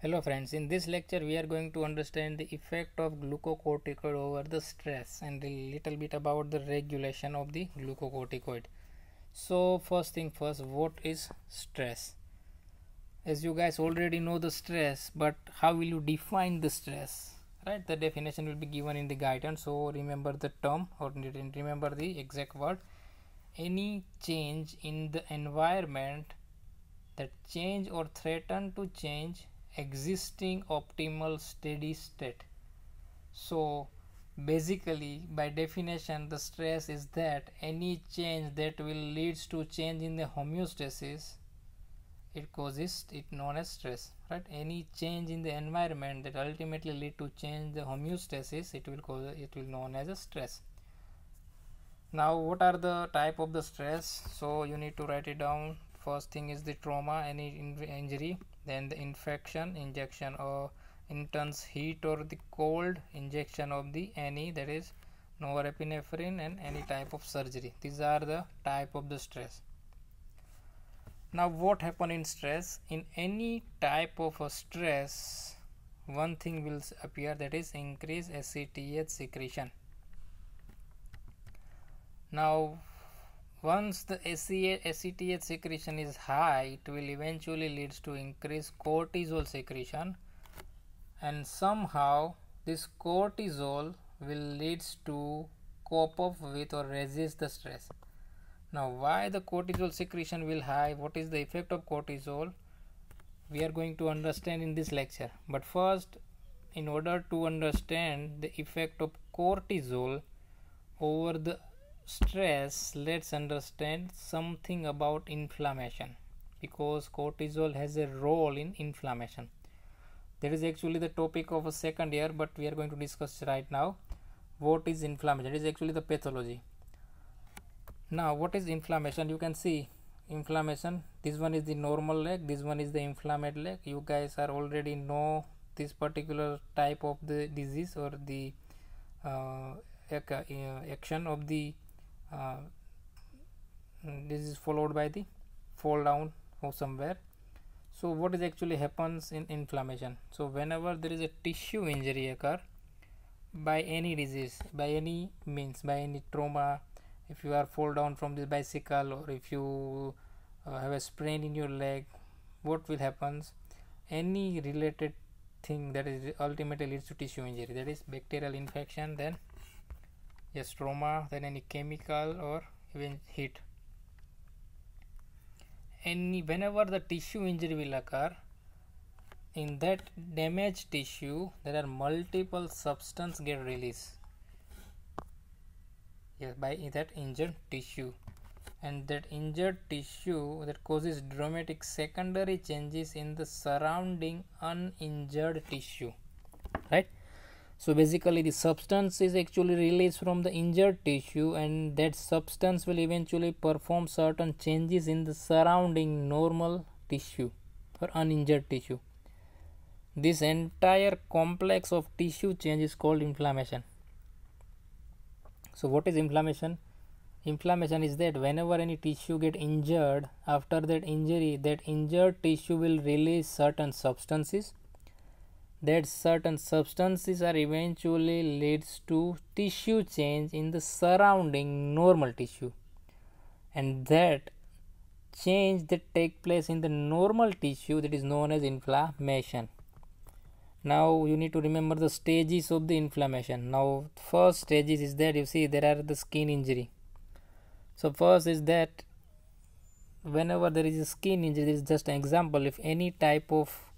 Hello friends, in this lecture we are going to understand the effect of glucocorticoid over the stress and a little bit about the regulation of the glucocorticoid. So first thing first, what is stress? As you guys already know the stress, but how will you define the stress? Right, the definition will be given in the guidance, so remember the term or remember the exact word. Any change in the environment that change or threaten to change existing optimal steady state. So basically, by definition, the stress is that any change that will leads to change in the homeostasis, it known as stress, right? Any change in the environment that ultimately lead to change the homeostasis, it will known as a stress. Now what are the type of the stress? So you need to write it down. First thing is the trauma, any injury, then the infection, injection or intense heat or the cold, injection of the any, that is norepinephrine, and any type of surgery. These are the type of the stress. Now what happen in stress? In any type of a stress, one thing will appear, that is increase ACTH secretion. Now once the ACTH secretion is high, it will eventually leads to increased cortisol secretion, and somehow this cortisol will leads to cope up with or resist the stress. Now why the cortisol secretion will high, what is the effect of cortisol, we are going to understand in this lecture. But first, in order to understand the effect of cortisol over the stress, let's understand something about inflammation, because cortisol has a role in inflammation. That is actually the topic of a second year, but we are going to discuss right now. What is inflammation? It is actually the pathology. Now what is inflammation? You can see inflammation, this one is the normal leg, this one is the inflamed leg. You guys are already know this particular type of the disease or the action of the this is followed by the fall down or somewhere. So what is actually happens in inflammation? So whenever there is a tissue injury occur by any disease, by any means, by any trauma, if you are fall down from the bicycle, or if you have a sprain in your leg, what will happens? Any related thing that is ultimately leads to tissue injury, that is bacterial infection, then yes, trauma, then any chemical or even heat. Whenever the tissue injury will occur, in that damaged tissue there are multiple substances get released, yes, by that injured tissue, and that injured tissue that causes dramatic secondary changes in the surrounding uninjured tissue, right? So basically the substance is actually released from the injured tissue, and that substance will eventually perform certain changes in the surrounding normal tissue or uninjured tissue. This entire complex of tissue change is called inflammation. So what is inflammation? Inflammation is that whenever any tissue get injured, after that injury, that injured tissue will release certain substances. That certain substances are eventually leads to tissue change in the surrounding normal tissue, and that change that take place in the normal tissue, that is known as inflammation. Now you need to remember the stages of the inflammation. Now first stages is that you see there are the skin injury. So first is that whenever there is a skin injury, this is just an example. If any type of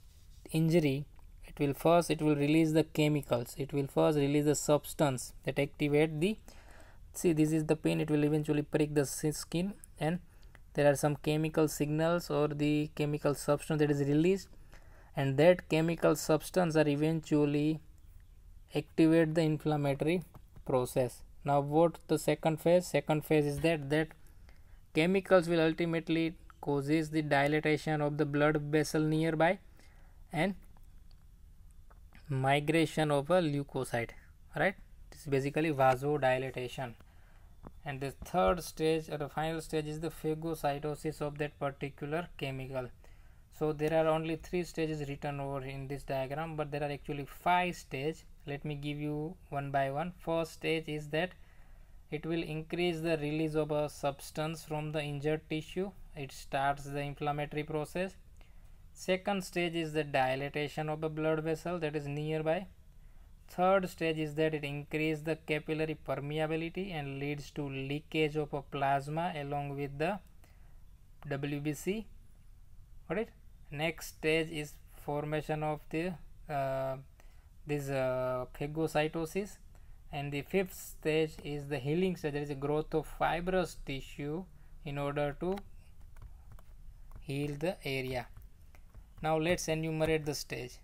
injury, it will release the chemicals, it will first release the substance that activate the, see, this is the pain, it will eventually prick the skin, and there are some chemical signals or the chemical substance that is released, and that chemical substance are eventually activate the inflammatory process. Now what the second phase is that chemicals will ultimately causes the dilatation of the blood vessel nearby and migration of a leukocyte, right? This is basically vasodilatation. And the third stage or the final stage is the phagocytosis of that particular chemical. So there are only 3 stages written over in this diagram, but there are actually 5 stages. Let me give you one by one. First stage is that it will increase the release of a substance from the injured tissue. It starts the inflammatory process. Second stage is the dilatation of a blood vessel that is nearby. Third stage is that it increases the capillary permeability and leads to leakage of a plasma along with the WBC. Got it? Next stage is formation of the phagocytosis, and the fifth stage is the healing stage. There is a growth of fibrous tissue in order to heal the area. Now let's enumerate the stage.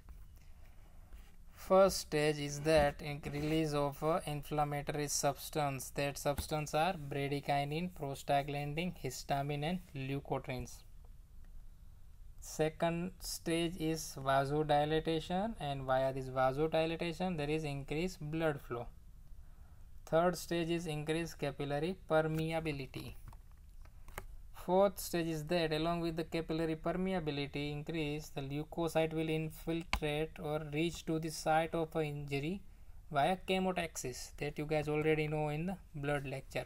First stage is that release of inflammatory substance. That substance are bradykinin, prostaglandin, histamine and leukotrienes. Second stage is vasodilatation, and via this vasodilatation there is increased blood flow. Third stage is increased capillary permeability. Fourth stage is that along with the capillary permeability increase, the leukocyte will infiltrate or reach to the site of an injury via chemotaxis, that you guys already know in the blood lecture.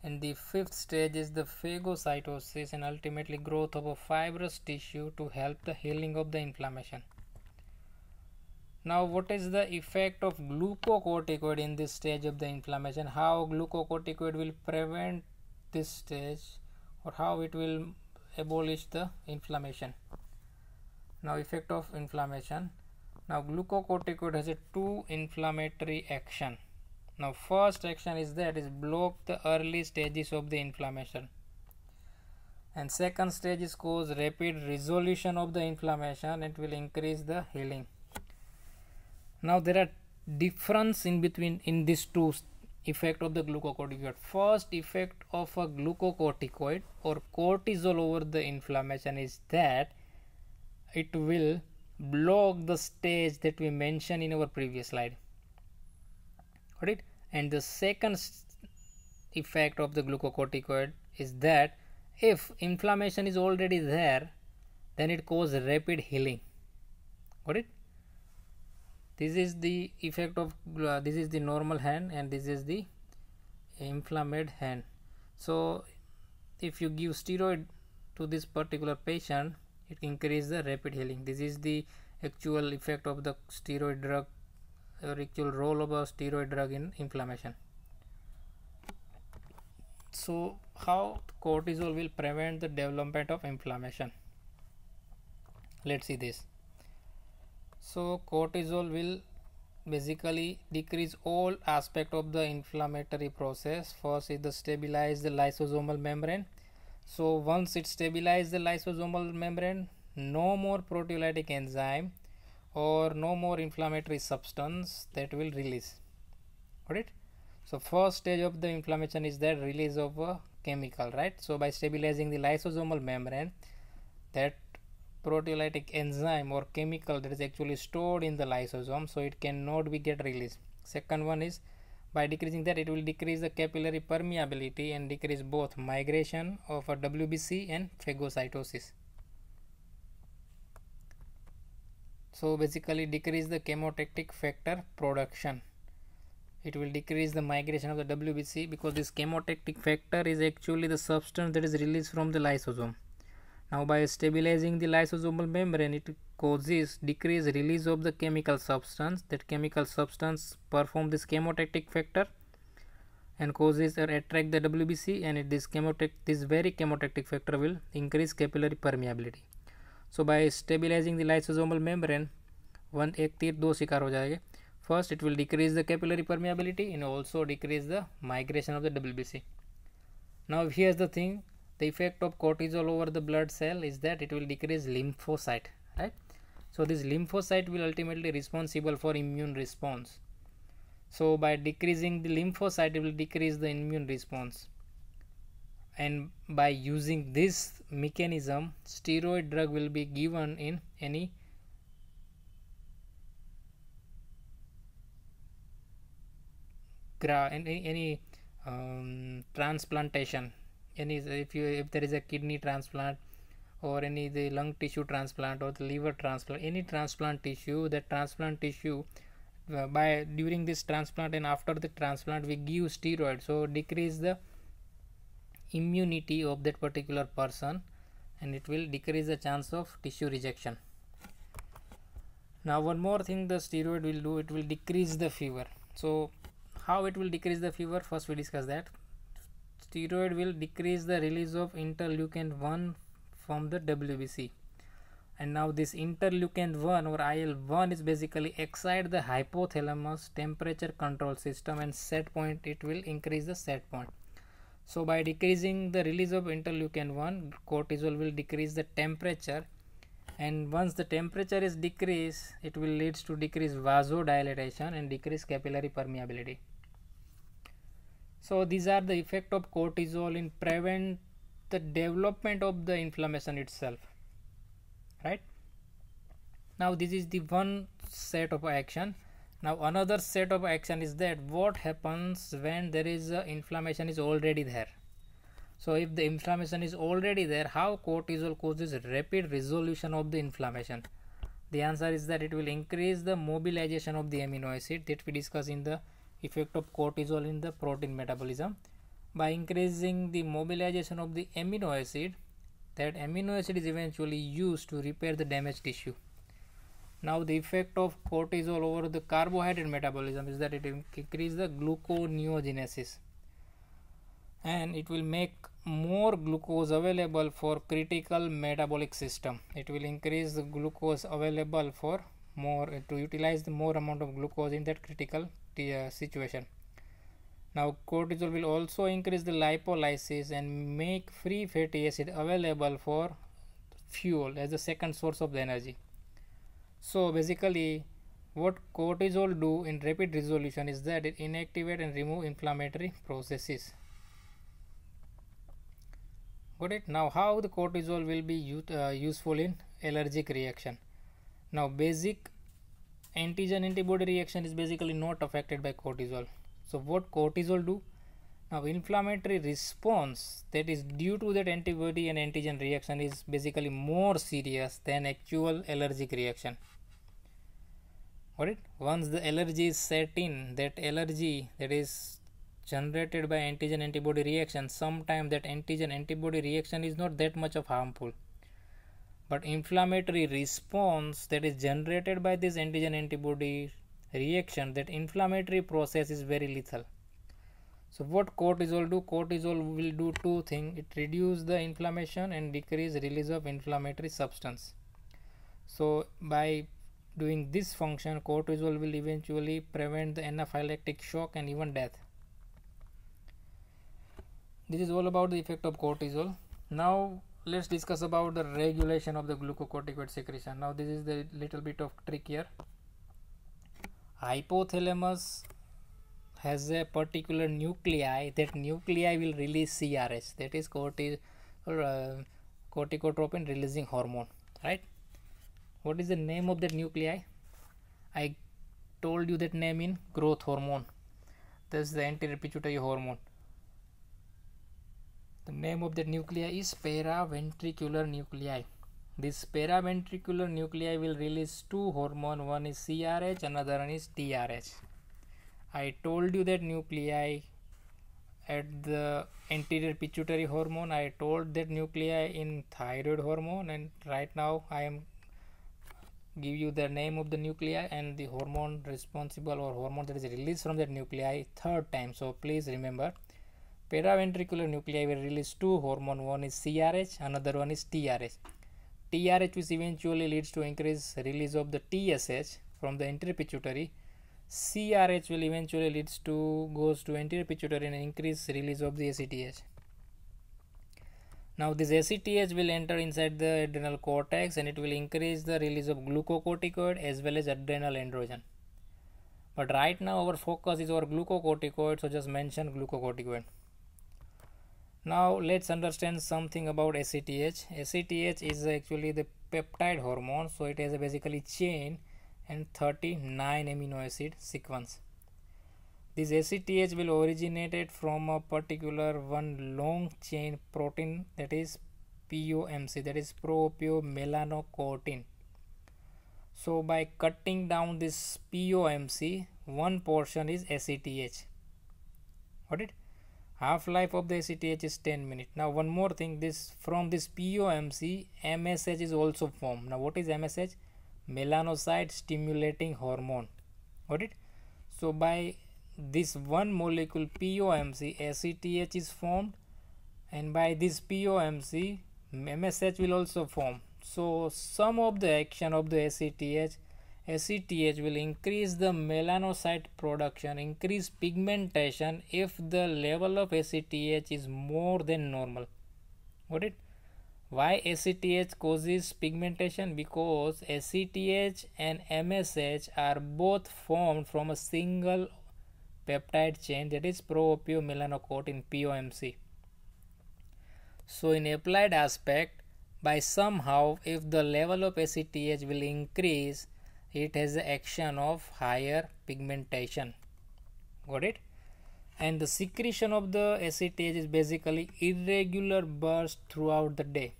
And the fifth stage is the phagocytosis and ultimately growth of a fibrous tissue to help the healing of the inflammation. Now what is the effect of glucocorticoid in this stage of the inflammation? How glucocorticoid will prevent this stage, or how it will abolish the inflammation? Now effect of inflammation. Now glucocorticoid has a 2 inflammatory action. Now first action is that is block the early stages of the inflammation, and second stage is cause rapid resolution of the inflammation. It will increase the healing. Now there are difference in between in these two effect of the glucocorticoid. First effect of a glucocorticoid or cortisol over the inflammation is that it will block the stage that we mentioned in our previous slide. Got it? And the second effect of the glucocorticoid is that if inflammation is already there, then it causes rapid healing. Got it? This is the effect of this is the normal hand and this is the inflamed hand. So if you give steroid to this particular patient, it increases the rapid healing. This is the actual effect of the steroid drug, or actual role of a steroid drug in inflammation. So how cortisol will prevent the development of inflammation? Let's see this. So cortisol will basically decrease all aspect of the inflammatory process. First is the stabilize the lysosomal membrane. So once it stabilizes the lysosomal membrane, no more proteolytic enzyme or no more inflammatory substance that will release. Got it? So first stage of the inflammation is that release of a chemical, right? So by stabilizing the lysosomal membrane, that proteolytic enzyme or chemical that is actually stored in the lysosome, so it cannot be get released. Second one is by decreasing that, it will decrease the capillary permeability and decrease both migration of a WBC and phagocytosis. So basically decrease the chemotactic factor production. It will decrease the migration of the WBC because this chemotactic factor is actually the substance that is released from the lysosome. Now by stabilizing the lysosomal membrane, it causes decreased release of the chemical substance. That chemical substance perform this chemotactic factor and causes or attract the WBC, and this very chemotactic factor will increase capillary permeability. So by stabilizing the lysosomal membrane, एक तीर दो शिकार हो जाएंगे. First, it will decrease the capillary permeability and also decrease the migration of the WBC. Now here's the thing. The effect of cortisol over the blood cell is that it will decrease lymphocyte, right? So this lymphocyte will ultimately responsible for immune response. So by decreasing the lymphocyte, it will decrease the immune response. And by using this mechanism, steroid drug will be given in any transplantation. If there is a kidney transplant or any the lung tissue transplant or the liver transplant, any transplant tissue, that transplant tissue by during this transplant and after the transplant we give steroid, so decrease the immunity of that particular person and it will decrease the chance of tissue rejection. Now one more thing the steroid will do, it will decrease the fever. So how it will decrease the fever? First we discuss that. Steroid will decrease the release of interleukin 1 from the WBC. And now this interleukin 1 or IL-1 is basically excite the hypothalamus temperature control system, and set point it will increase the set point. So by decreasing the release of interleukin 1, cortisol will decrease the temperature, and once the temperature is decreased, it will leads to decreased vasodilatation and decreased capillary permeability. So these are the effect of cortisol in prevent the development of the inflammation itself, right? Now this is the one set of action. Now another set of action is that what happens when there is a inflammation is already there. So if the inflammation is already there, how cortisol causes rapid resolution of the inflammation? The answer is that it will increase the mobilization of the amino acid that we discussed in the effect of cortisol in the protein metabolism. By increasing the mobilization of the amino acid, that amino acid is eventually used to repair the damaged tissue. Now the effect of cortisol over the carbohydrate metabolism is that it will increase the gluconeogenesis and it will make more glucose available for critical metabolic system. It will increase the glucose available for more to utilize the more amount of glucose in that critical situation. Now cortisol will also increase the lipolysis and make free fatty acid available for fuel as the second source of the energy. So basically what cortisol do in rapid resolution is that it inactivate and remove inflammatory processes. Got it? Now how the cortisol will be useful in allergic reaction? Now basic antigen antibody reaction is basically not affected by cortisol. So what cortisol do? Now inflammatory response that is due to that antibody and antigen reaction is basically more serious than actual allergic reaction. Got it? Once the allergy is set in, that allergy that is generated by antigen antibody reaction, sometimes that antigen antibody reaction is not that much of harmful, but inflammatory response that is generated by this antigen antibody reaction, that inflammatory process is very lethal. So what cortisol do? Cortisol will do two things. It reduce the inflammation and decrease release of inflammatory substance. So by doing this function, cortisol will eventually prevent the anaphylactic shock and even death. This is all about the effect of cortisol. Now let's discuss about the regulation of the glucocorticoid secretion. Now this is the little bit of trick here. Hypothalamus has a particular nuclei. That nuclei will release CRH, that is corticotropin releasing hormone, right? What is the name of that nuclei? I told you that name in growth hormone. This is the anterior pituitary hormone. The name of the nuclei is paraventricular nuclei. This paraventricular nuclei will release two hormones. One is CRH, another one is TRH. I told you that nuclei at the anterior pituitary hormone. I told that nuclei in thyroid hormone, and right now I am give you the name of the nuclei and the hormone responsible or hormone that is released from that nuclei third time. So please remember, paraventricular nuclei will release two hormones. One is CRH, another one is TRH. TRH which eventually leads to increased release of the TSH from the anterior pituitary. CRH will eventually leads to goes to anterior pituitary and increase release of the ACTH. Now this ACTH will enter inside the adrenal cortex and it will increase the release of glucocorticoid as well as adrenal androgen. But right now our focus is over glucocorticoid, so just mention glucocorticoid. Now let's understand something about ACTH. ACTH is actually the peptide hormone, so it has a basically chain and 39 amino acid sequence. This ACTH will originate from a particular one long chain protein, that is POMC, that is propionmelanocortin. So by cutting down this POMC, one portion is ACTH. Got it? Half-life of the ACTH is 10 minutes. Now one more thing, this from this POMC, MSH is also formed. Now what is MSH? Melanocyte stimulating hormone. Got it? So by this one molecule POMC, ACTH is formed, and by this POMC, MSH will also form. So some of the action of the ACTH will increase the melanocyte production, increase pigmentation if the level of ACTH is more than normal. Got it? Why ACTH causes pigmentation? Because ACTH and MSH are both formed from a single peptide chain, that is propionmelanocortin, POMC. So in applied aspect, by somehow if the level of ACTH will increase, it has the action of higher pigmentation. Got it? And the secretion of the ACTH is basically irregular burst throughout the day.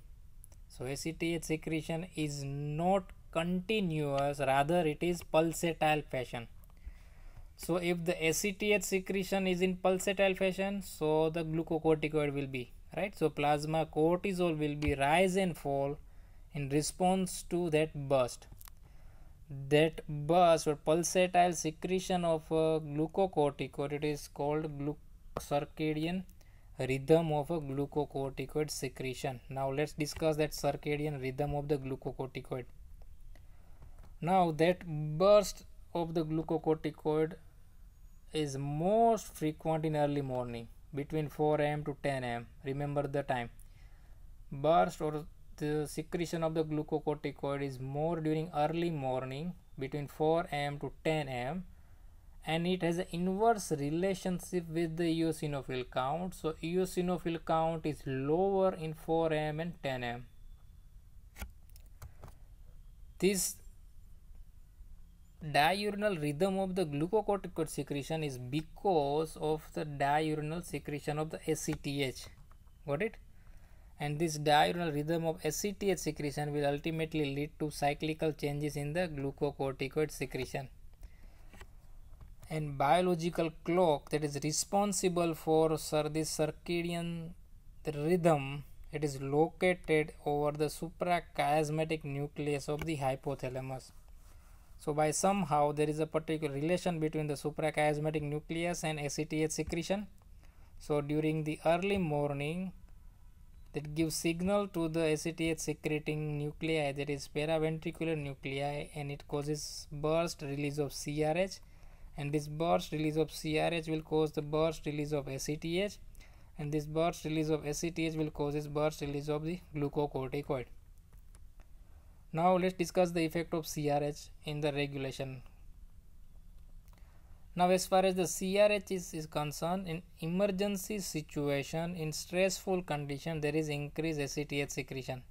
So ACTH secretion is not continuous, rather it is pulsatile fashion. So if the ACTH secretion is in pulsatile fashion, so the glucocorticoid will be, right? So plasma cortisol will be rise and fall in response to that burst. That burst or pulsatile secretion of glucocorticoid, it is called circadian rhythm of a glucocorticoid secretion. Now let's discuss that circadian rhythm of the glucocorticoid. Now that burst of the glucocorticoid is most frequent in early morning between 4 am to 10 am. Remember the time. Burst or the secretion of the glucocorticoid is more during early morning between 4 am to 10 am, and it has an inverse relationship with the eosinophil count. So eosinophil count is lower in 4 am and 10 am. This diurnal rhythm of the glucocorticoid secretion is because of the diurnal secretion of the ACTH. Got it? And this diurnal rhythm of ACTH secretion will ultimately lead to cyclical changes in the glucocorticoid secretion. And biological clock that is responsible for this circadian rhythm, it is located over the suprachiasmatic nucleus of the hypothalamus. So by somehow there is a particular relation between the suprachiasmatic nucleus and ACTH secretion. So during the early morning, that gives signal to the ACTH secreting nuclei, that is paraventricular nuclei, and it causes burst release of CRH, and this burst release of CRH will cause the burst release of ACTH, and this burst release of ACTH will cause burst release of the glucocorticoid. Now let's discuss the effect of CRH in the regulation. Now as far as the CRH is concerned, in emergency situation, in stressful condition, there is increased ACTH secretion,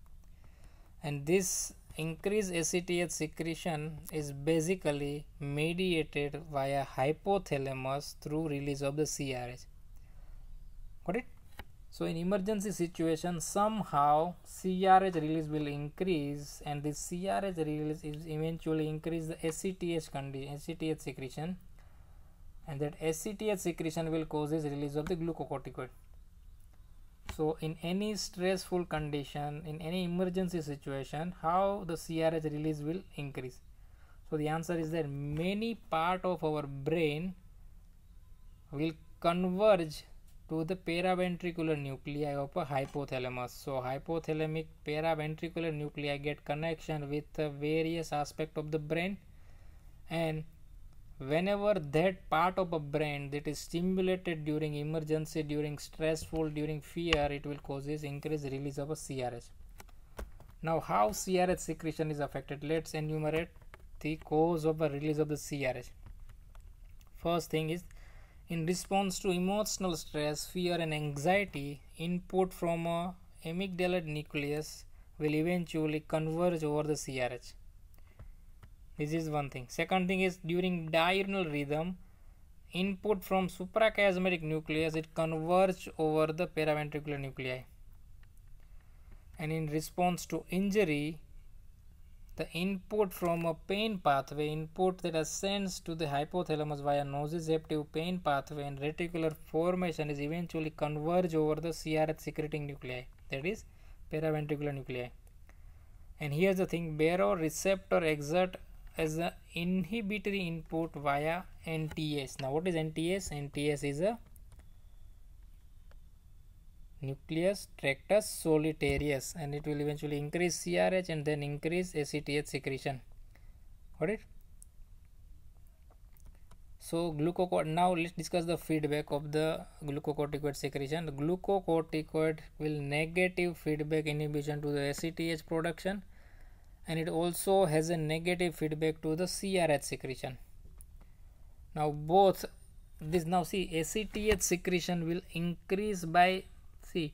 and this increased ACTH secretion is basically mediated via hypothalamus through release of the CRH. Got it? So in emergency situation, somehow CRH release will increase, and this CRH release is eventually increase the ACTH secretion, and that ACTH secretion will causes release of the glucocorticoid. So in any stressful condition, in any emergency situation, how the CRH release will increase? So the answer is that many part of our brain will converge to the paraventricular nuclei of a hypothalamus. So hypothalamic paraventricular nuclei get connection with various aspect of the brain, and whenever that part of a brain that is stimulated during emergency, during stressful, during fear, it will causes increased release of a CRH. Now how CRH secretion is affected? Let's enumerate the cause of a release of the CRH. First thing is, in response to emotional stress, fear and anxiety, input from a amygdala nucleus will eventually converge over the CRH. This is one thing. Second thing is, during diurnal rhythm, input from suprachiasmatic nucleus, it converge over the paraventricular nuclei. and in response to injury, the input from a pain pathway, input that ascends to the hypothalamus via nociceptive pain pathway and reticular formation is eventually converge over the CRH secreting nuclei, that is paraventricular nuclei. And here's the thing, baroreceptor exert as an inhibitory input via NTS. Now what is NTS? NTS is a nucleus tractus solitarius, and it will eventually increase CRH and then increase ACTH secretion. Got it? So now let's discuss the feedback of the glucocorticoid secretion. The glucocorticoid will negative feedback inhibition to the ACTH production, and it also has a negative feedback to the CRH secretion. Now both this, now see, ACTH secretion will increase by, see,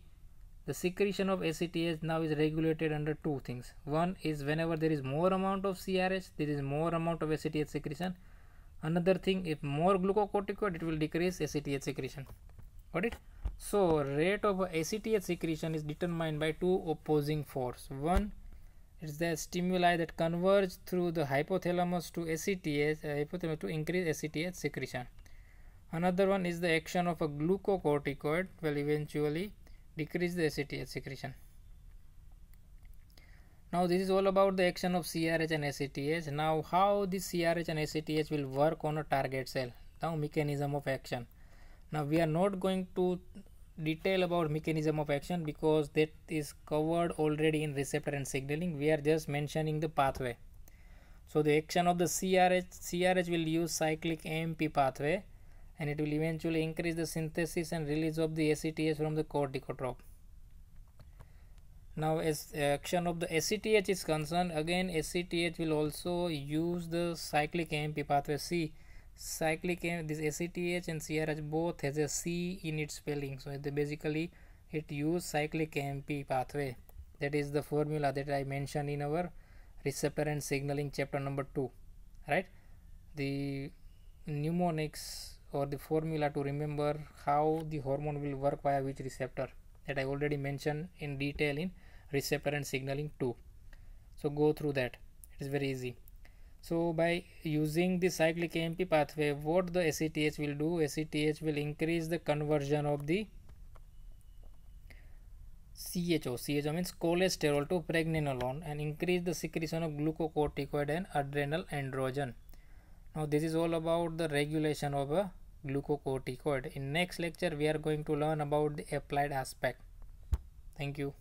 the secretion of ACTH now is regulated under two things. One is whenever there is more amount of CRH, there is more amount of ACTH secretion. Another thing, if more glucocorticoid, it will decrease ACTH secretion. Got it? So rate of ACTH secretion is determined by two opposing force. One is the stimuli that converge through the hypothalamus to ACTH, hypothalamus to increase ACTH secretion. Another one is the action of a glucocorticoid will eventually decrease the ACTH secretion. Now this is all about the action of CRH and ACTH. Now how this CRH and ACTH will work on a target cell. Now mechanism of action. Now we are not going to detail about mechanism of action because that is covered already in receptor and signaling. We are just mentioning the pathway. So the action of the CRH will use cyclic AMP pathway, and it will eventually increase the synthesis and release of the ACTH from the corticotrope. Now as action of the ACTH is concerned, again ACTH will also use the cyclic AMP pathway. See, cyclic AMP, this ACTH and CRH both has a C in its spelling, so basically it use cyclic AMP pathway. That is the formula that I mentioned in our receptor and signaling chapter number 2, right? The mnemonics or the formula to remember how the hormone will work via which receptor, that I already mentioned in detail in receptor and signaling 2. So go through that, it is very easy. So by using the cyclic AMP pathway, what the ACTH will do, ACTH will increase the conversion of the CHO means cholesterol, to pregnenolone, and increase the secretion of glucocorticoid and adrenal androgen. Now this is all about the regulation of a glucocorticoid. In next lecture we are going to learn about the applied aspect. Thank you.